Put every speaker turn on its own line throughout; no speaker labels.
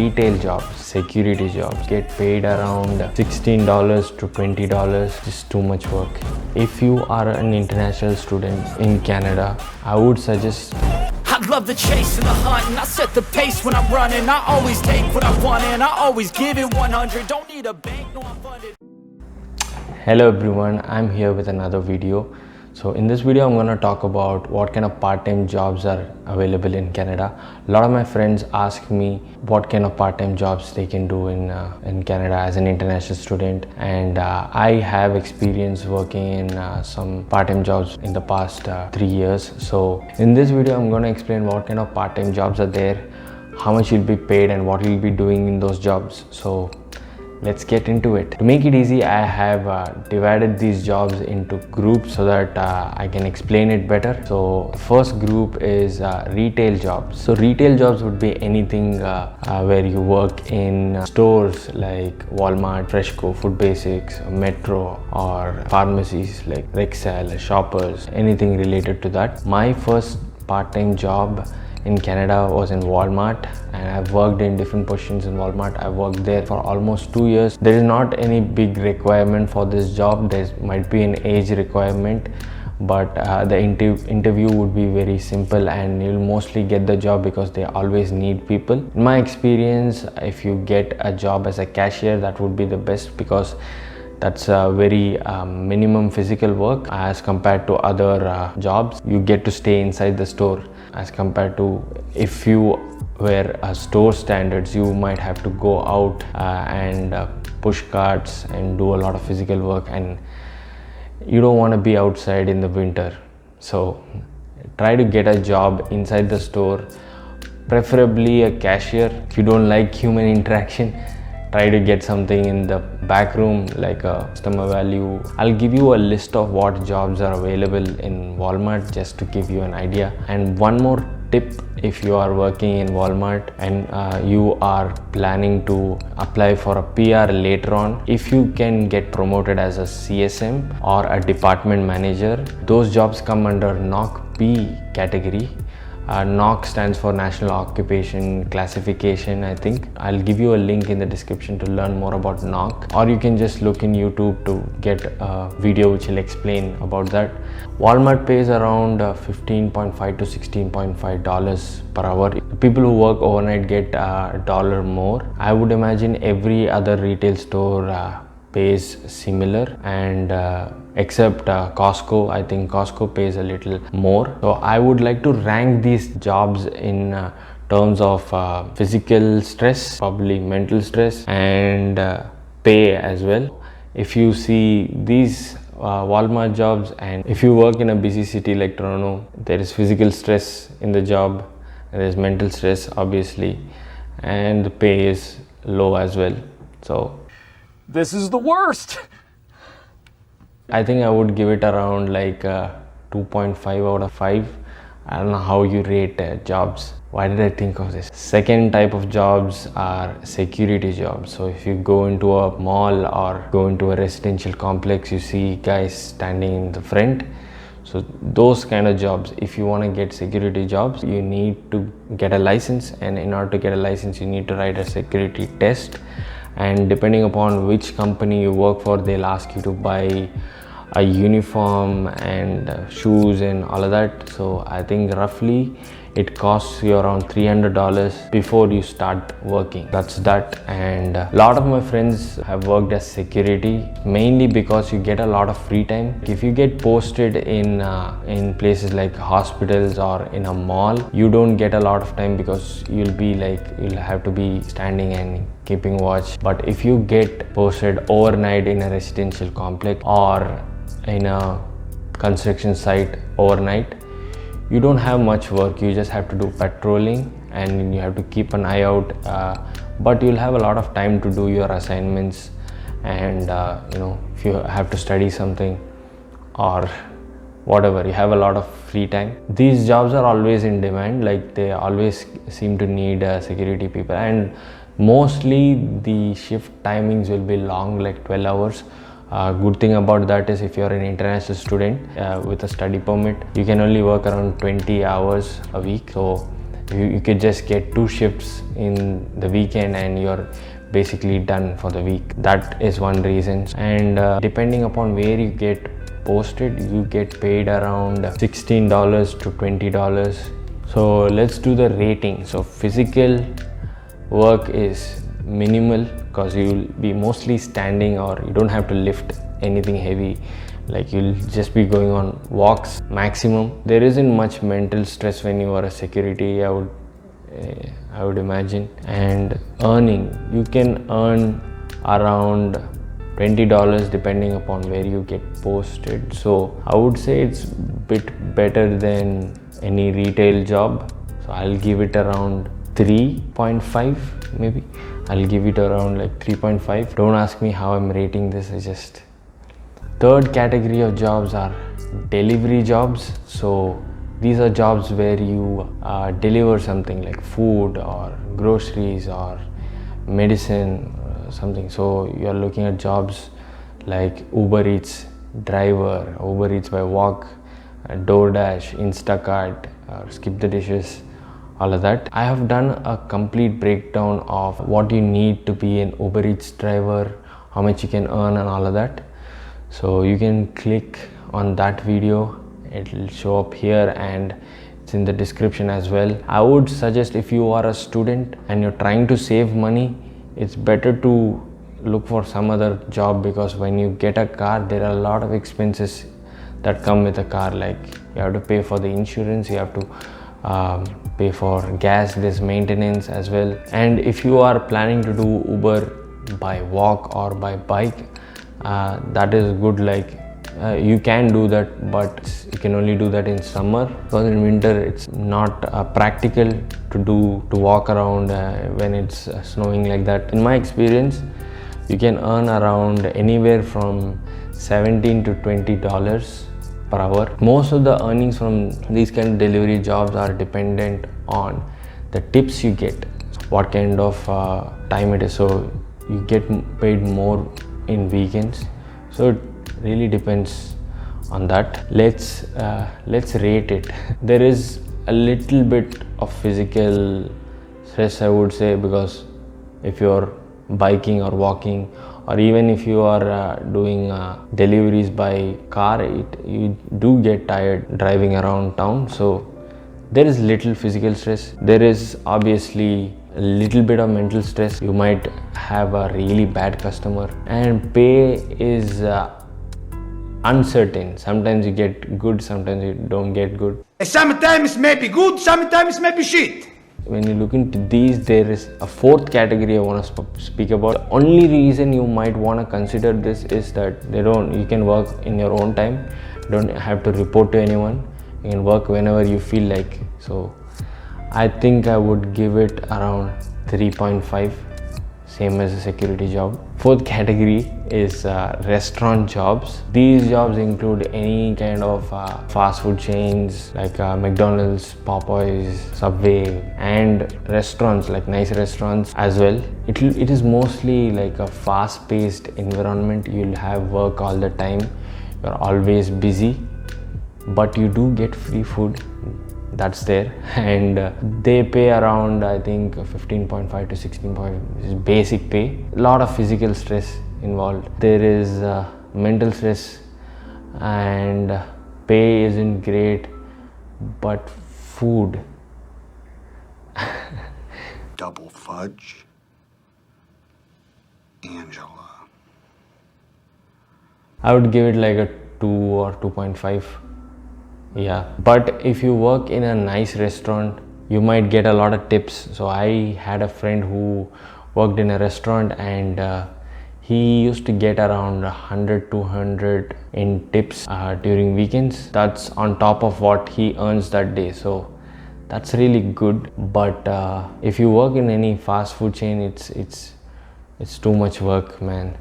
retail jobs, security jobs, get paid around $16 to $20, just too much work. If you are an international student in Canada, I would suggest.
I love the chase and the hunt, and I set the pace when I'm running. I always take what I want and I always give it 100. Don't need a bank, no I'm funded.
Hello everyone, I'm here with another video. So in this video I'm going to talk about what kind of part-time jobs are available in Canada. A lot of my friends ask me what kind of part-time jobs they can do in Canada as an international student, and I have experience working in some part-time jobs in the past 3 years. So in this video I'm going to explain what kind of part-time jobs are there, how much you'll be paid and what you'll be doing in those jobs. So let's get into it. To make it easy, I have divided these jobs into groups so that I can explain it better. So the first group is retail jobs. So retail jobs would be anything where you work in stores like Walmart, Freshco, Food Basics, Metro, or pharmacies like Rexall, Shoppers, anything related to that. My first part-time job in Canada was in Walmart, and I've worked in different positions in Walmart. I worked there for almost 2 years. There is not any big requirement for this job. There might be an age requirement, but the interview would be very simple and you'll mostly get the job because they always need people. In my experience, if you get a job as a cashier, that would be the best because that's a very minimum physical work as compared to other jobs. You get to stay inside the store as compared to if you were store standards, you might have to go out and push carts and do a lot of physical work, and you don't want to be outside in the winter. So try to get a job inside the store, preferably a cashier. If you don't like human interaction, try to get something in the back room like a customer value. I'll give you a list of what jobs are available in Walmart just to give you an idea. And one more tip, if you are working in Walmart and you are planning to apply for a PR later on, if you can get promoted as a CSM or a department manager, those jobs come under NOC P category. NOC stands for National Occupation Classification, I think. I'll give you a link in the description to learn more about NOC, or you can just look in YouTube to get a video which will explain about that. Walmart pays around $15.5 to $16.5 per hour. People who work overnight get a dollar more. I would imagine every other retail store pays similar, and except Costco. I think Costco pays a little more. So I would like to rank these jobs in terms of physical stress, probably mental stress, and pay as well. If you see these Walmart jobs, and if you work in a busy city like Toronto, there is physical stress in the job, there is mental stress obviously, and the pay is low as well. So
This is the worst.
I think I would give it around like 2.5 out of 5. I don't know how you rate jobs. Why did I think of this? Second type of jobs are security jobs. So if you go into a mall or go into a residential complex, you see guys standing in the front. So those kind of jobs, if you want to get security jobs, you need to get a license, and in order to get a license, you need to write a security test. And depending upon which company you work for, they'll ask you to buy a uniform and shoes and all of that. So I think roughly it costs you around $300 before you start working. That's that. And a lot of my friends have worked as security mainly because you get a lot of free time. If you get posted in places like hospitals or in a mall, you don't get a lot of time because you'll have to be standing and keeping watch. But if you get posted overnight in a residential complex or in a construction site overnight, you don't have much work. You just have to do patrolling and you have to keep an eye out, but you'll have a lot of time to do your assignments, and if you have to study something or whatever, you have a lot of free time. These jobs are always in demand, like they always seem to need security people, and mostly the shift timings will be long, like 12 hours. Good thing about that is if you're an international student with a study permit, you can only work around 20 hours a week. So You could just get 2 shifts in the weekend and you're basically done for the week. That is one reason. And depending upon where you get posted, you get paid around $16 to $20. So let's do the rating. So physical work is minimal because you'll be mostly standing, or you don't have to lift anything heavy. Like, you'll just be going on walks maximum. There isn't much mental stress when you are a security, I would imagine. And earning, you can earn around $20 depending upon where you get posted. So I would say it's a bit better than any retail job. So I'll give it around 3.5 maybe. I'll give it around like 3.5. Don't ask me how I'm rating this. Third category of jobs are delivery jobs. So these are jobs where you deliver something like food or groceries or medicine, something. So you're looking at jobs like Uber Eats driver, Uber Eats by Walk, DoorDash, Instacart, Skip the Dishes, all of that. I have done a complete breakdown of what you need to be an Uber Eats driver, how much you can earn and all of that. So you can click on that video, it will show up here and it's in the description as well. I would suggest, if you are a student and you're trying to save money, it's better to look for some other job, because when you get a car, there are a lot of expenses that come with a car. Like, you have to pay for the insurance, you have to pay for gas, there's maintenance as well. And if you are planning to do Uber by walk or by bike, that is good. Like, you can do that, but you can only do that in summer, because in winter it's not practical to walk around when it's snowing like that. In my experience, you can earn around anywhere from $17 to $20 per hour. Most of the earnings from these kind of delivery jobs are dependent on the tips you get, what kind of time it is. So you get paid more in weekends, so it really depends on that. Let's rate it. There is a little bit of physical stress, I would say, because if you're biking or walking, or even if you are doing deliveries by car, you do get tired driving around town. So there is little physical stress. There is obviously a little bit of mental stress. You might have a really bad customer, and pay is uncertain. Sometimes you get good, sometimes you don't get good.
Sometimes maybe good, sometimes maybe shit.
When you look into these, there is a fourth category I want to speak about. The only reason you might want to consider this is that you can work in your own time. You don't have to report to anyone. You can work whenever you feel like. So I think I would give it around 3.5, same as a security job. Fourth category is restaurant jobs. These jobs include any kind of fast food chains like McDonald's, Popeyes, Subway, and restaurants, like nice restaurants as well. It is mostly like a fast-paced environment. You'll have work all the time. You're always busy, but you do get free food. That's there, and they pay around, I think, 15.5 to 16.5 is basic pay. A lot of physical stress involved. There is mental stress, and pay isn't great, but food.
Double fudge, Angela.
I would give it like a 2 or 2.5. Yeah, but if you work in a nice restaurant, you might get a lot of tips. So I had a friend who worked in a restaurant, and he used to get around 100-200 in tips during weekends. That's on top of what he earns that day, so that's really good. But if you work in any fast food chain, it's too much work, man.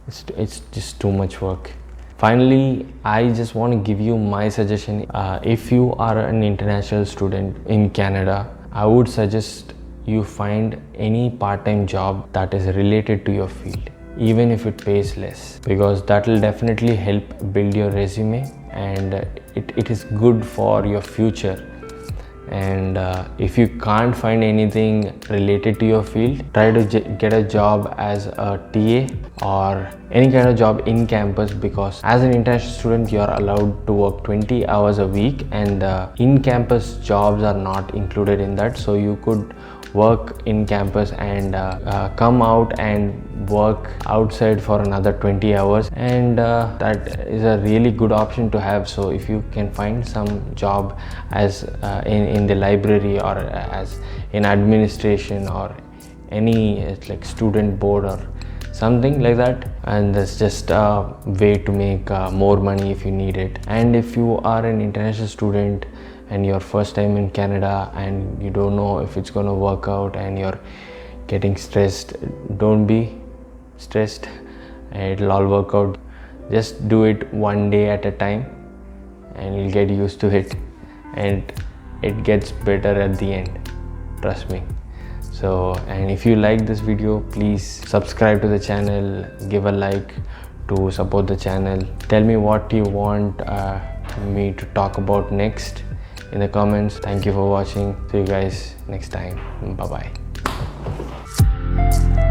It's just too much work. Finally, I just want to give you my suggestion. If you are an international student in Canada, I would suggest you find any part-time job that is related to your field, even if it pays less, because that will definitely help build your resume, and it is good for your future. And if you can't find anything related to your field, try to get a job as a TA or any kind of job in campus, because as an international student you are allowed to work 20 hours a week, and in campus jobs are not included in that. So you could work in campus and come out and work outside for another 20 hours, and that is a really good option to have. So if you can find some job as in the library or as in administration or any like student board or something like that, and that's just a way to make more money if you need it. And if you are an international student and your first time in Canada and you don't know if it's going to work out and you're getting stressed, don't be stressed, it'll all work out. Just do it one day at a time and you'll get used to it, and it gets better at the end, trust me. So, and if you like this video, please subscribe to the channel, give a like to support the channel. Tell me what you want me to talk about next in the comments. Thank you for watching. See you guys next time. Bye bye.